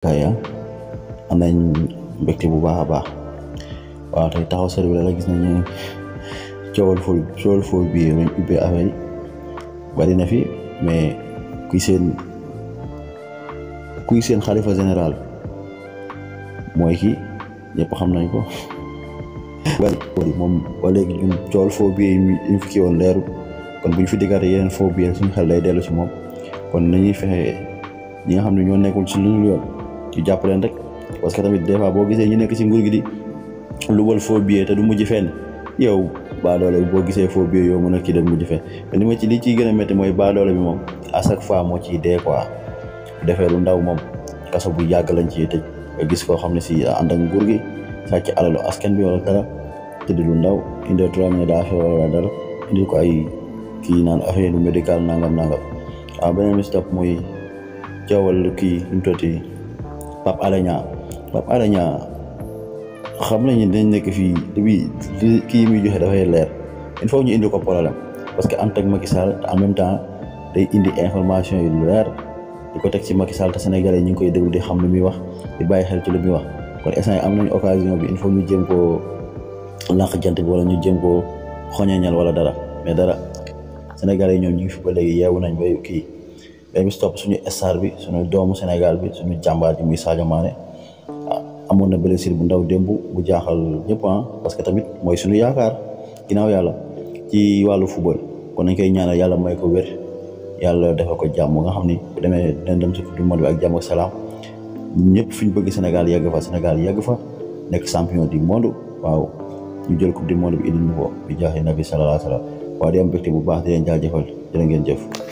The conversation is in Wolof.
kaya am nañ mbégte bu baax a baax waaw tey taxaw seetlu la gis nañu coowal ful bi lañ ubbee affaire yi bari na fi mais kuy seen xalifa général mooy kii ñëpp xam nañ ko bari moom ba léegi ñun coowal ful bi ñu fi kii woon leeru kon bu ñu fi diggaate yeneen ful bi suñu xel day dellu si moom kon nañuy fexe ñi nga xam ne ñoo nekkul ci lu yoon ñu jàpp leen rek parce que tamit des fois boo gisee ñu nekk ci nguur gi di lubal faux billet te du mujj fenn yow baadoole boo gisee faux billet yow mën a kii dem mujj fenn mais li ciy gën a métti mooy baadoole bi moom à chaque fois moo ciy dee quoi bu defee lu ndaw moom kaso bu yàgg lañ ciy tëj nga gis koo xam ne si ànd ak nguur gi sàcc alalu askan bi wala dara tëdd lu ndaw indi 3 minutes d'affaire wala dara indi ko ay kii naan affaire médical nangam waaw beneen bi si topp mooy coowal kii nu mu tuddati Pape Alé Niang xam nañu dañ nekk fii depuis kii muy joxe dafay leer il faut ñu indi ko problème parce que ànd ak Macky Sall te en même temps day indi information yu leer di ko teg ci Macky Sall te Sénégalais ñu ngi koy déglu di xam lu muy wax di bàyyi xel ci lu muy wax kon instant yi am nañu occasion bi il faut ñu jéem koo lànq jant bi wala ñu jéem koo xoñañal wala dara mais dara Sénégalais yi ñoom ñu ngi fi ba léegi yeewu nañ ba kii mais bis topp suñu star bi suñu doomu Sénégal bi suñu jàmbaar ji muy Sadio Mané amoon na blessure bu ndaw démb bu jaaxal ñëpp parce que tamit mooy suñu yaakaar ginnaaw yàlla ci wàllu football kon nañ koy ñaanal yàlla may ko wér yàlla defal ko jàmm nga xam ni bu demee dina dem ci coupe du monde bi ak jàmm ak salaam ñëpp fi ñu bëgg Sénégal yegg fa nekk champion du monde waaw ñu jël coupe du monde bi indi ñu ko bi jaaxee nabi sallallahu alayhi wa sallam waaw di am mbégte bu baax di leen jaajëfal jërë ngeen jëf